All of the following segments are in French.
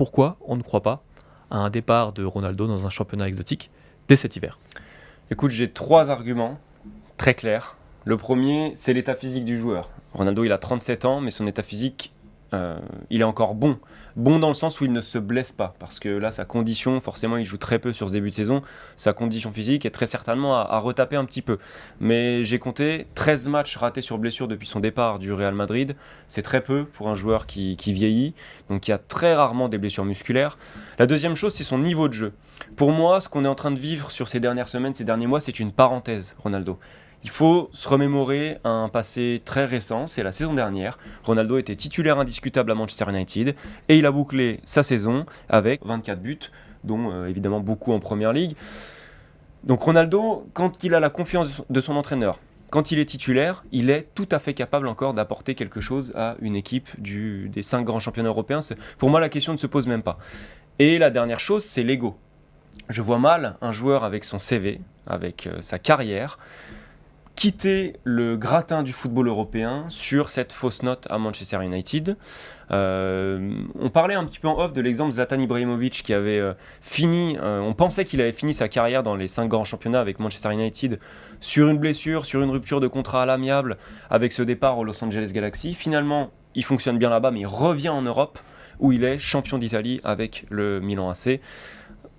pourquoi on ne croit pas à un départ de Ronaldo dans un championnat exotique dès cet hiver? Écoute, j'ai 3 arguments très clairs. Le premier, c'est l'état physique du joueur. Ronaldo, il a 37 ans, mais son état physique, il est encore bon. Bon dans le sens où il ne se blesse pas, parce que là, sa condition, forcément, il joue très peu sur ce début de saison, sa condition physique est très certainement à retaper un petit peu. Mais j'ai compté 13 matchs ratés sur blessure depuis son départ du Real Madrid. C'est très peu pour un joueur qui vieillit, donc il y a très rarement des blessures musculaires. La deuxième chose, c'est son niveau de jeu. Pour moi, ce qu'on est en train de vivre sur ces dernières semaines, ces derniers mois, c'est une parenthèse, Ronaldo. Il faut se remémorer un passé très récent, c'est la saison dernière. Ronaldo était titulaire indiscutable à Manchester United et il a bouclé sa saison avec 24 buts, dont évidemment beaucoup en Première Ligue. Donc Ronaldo, quand il a la confiance de son entraîneur, quand il est titulaire, il est tout à fait capable encore d'apporter quelque chose à une équipe des 5 grands championnats européens. Pour moi, la question ne se pose même pas. Et la dernière chose, c'est l'ego. Je vois mal un joueur avec son CV, avec sa carrière, quitter le gratin du football européen sur cette fausse note à Manchester United. On parlait un petit peu en off de l'exemple de Zlatan Ibrahimovic qui avait on pensait qu'il avait fini sa carrière dans les 5 grands championnats avec Manchester United sur une blessure, sur une rupture de contrat à l'amiable avec ce départ au Los Angeles Galaxy. Finalement, il fonctionne bien là-bas, mais il revient en Europe où il est champion d'Italie avec le Milan AC.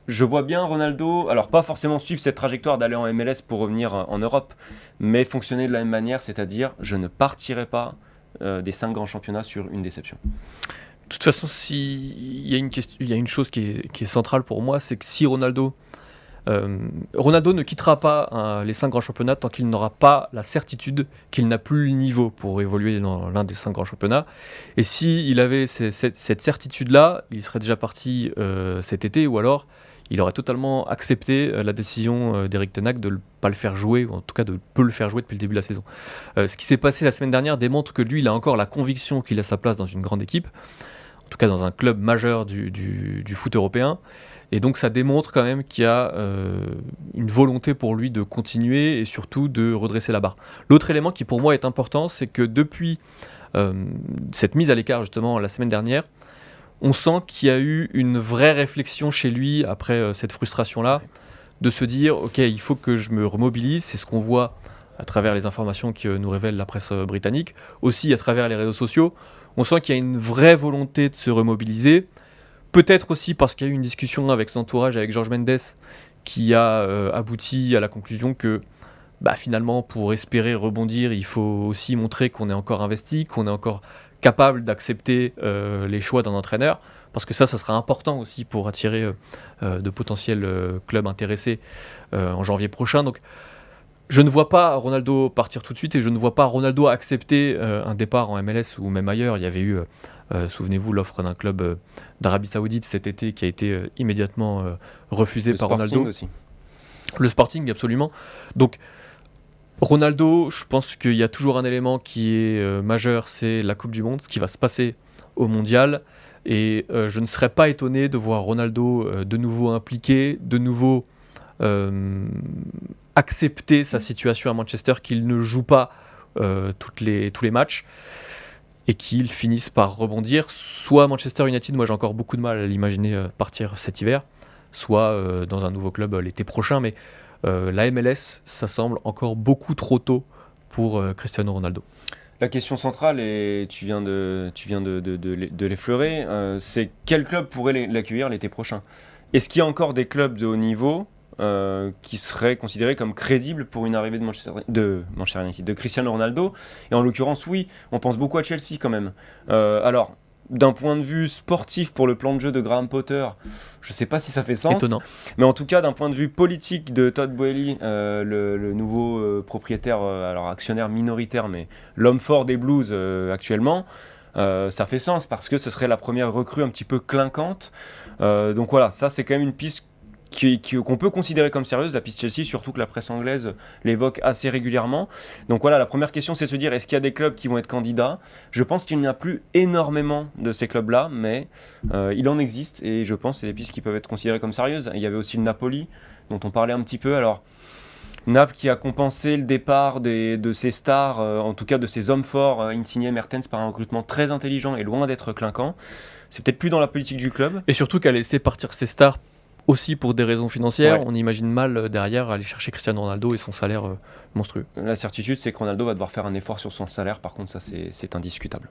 Je vois bien Ronaldo, alors pas forcément suivre cette trajectoire d'aller en MLS pour revenir en Europe, mais fonctionner de la même manière, c'est-à-dire je ne partirai pas des 5 grands championnats sur une déception. De toute façon, il y a une chose qui est centrale pour moi, c'est que si Ronaldo ne quittera pas les 5 grands championnats tant qu'il n'aura pas la certitude qu'il n'a plus le niveau pour évoluer dans l'un des 5 grands championnats. Et s'il avait cette certitude-là, il serait déjà parti cet été, ou alors il aurait totalement accepté la décision d'Erik Ten Hag de ne pas le faire jouer, ou en tout cas de peu le faire jouer depuis le début de la saison. Ce qui s'est passé la semaine dernière démontre que lui, il a encore la conviction qu'il a sa place dans une grande équipe, en tout cas dans un club majeur du foot européen. Et donc ça démontre quand même qu'il y a une volonté pour lui de continuer et surtout de redresser la barre. L'autre élément qui pour moi est important, c'est que depuis cette mise à l'écart justement la semaine dernière, on sent qu'il y a eu une vraie réflexion chez lui après cette frustration-là, de se dire ok, il faut que je me remobilise. C'est ce qu'on voit à travers les informations que nous révèle la presse britannique, aussi à travers les réseaux sociaux. On sent qu'il y a une vraie volonté de se remobiliser. Peut-être aussi parce qu'il y a eu une discussion avec son entourage, avec Jorge Mendes, qui a abouti à la conclusion que finalement, pour espérer rebondir, il faut aussi montrer qu'on est encore investi, qu'on est encore capable d'accepter les choix d'un entraîneur, parce que ça sera important aussi pour attirer de potentiels clubs intéressés en janvier prochain. Donc, je ne vois pas Ronaldo partir tout de suite et je ne vois pas Ronaldo accepter un départ en MLS ou même ailleurs. Il y avait eu, souvenez-vous, l'offre d'un club d'Arabie Saoudite cet été qui a été immédiatement refusée par Ronaldo. Aussi. Le Sporting, absolument. Donc, Ronaldo, je pense qu'il y a toujours un élément qui est majeur, c'est la Coupe du Monde, ce qui va se passer au Mondial. Et je ne serais pas étonné de voir Ronaldo de nouveau impliqué, de nouveau accepter sa situation à Manchester, qu'il ne joue pas tous les matchs et qu'il finisse par rebondir. Soit Manchester United, moi j'ai encore beaucoup de mal à l'imaginer partir cet hiver, soit dans un nouveau club l'été prochain, mais la MLS, ça semble encore beaucoup trop tôt pour Cristiano Ronaldo. La question centrale, et tu viens de l'effleurer, c'est quel club pourrait l'accueillir l'été prochain ? Est-ce qu'il y a encore des clubs de haut niveau qui seraient considérés comme crédibles pour une arrivée de Manchester United, de Cristiano Ronaldo ? Et en l'occurrence, oui, on pense beaucoup à Chelsea quand même. Alors, d'un point de vue sportif pour le plan de jeu de Graham Potter, je ne sais pas si ça fait sens. Étonnant. Mais en tout cas, d'un point de vue politique de Todd Boehly, le nouveau propriétaire, alors actionnaire minoritaire, mais l'homme fort des Blues actuellement, ça fait sens parce que ce serait la première recrue un petit peu clinquante. Donc voilà, ça c'est quand même une piste qu'on peut considérer comme sérieuse, la piste Chelsea, surtout que la presse anglaise l'évoque assez régulièrement. Donc voilà, la première question c'est de se dire, est-ce qu'il y a des clubs qui vont être candidats ? Je pense qu'il n'y a plus énormément de ces clubs-là, mais il en existe, et je pense que c'est des pistes qui peuvent être considérées comme sérieuses. Il y avait aussi le Napoli, dont on parlait un petit peu. Alors, Naples qui a compensé le départ de ses stars, en tout cas de ses hommes forts, Insigne, Mertens, par un recrutement très intelligent et loin d'être clinquant. C'est peut-être plus dans la politique du club. Et surtout qu'à laisser partir ses stars aussi pour des raisons financières, Ouais. on imagine mal derrière aller chercher Cristiano Ronaldo et son salaire monstrueux. La certitude, c'est que Ronaldo va devoir faire un effort sur son salaire, par contre, ça c'est indiscutable.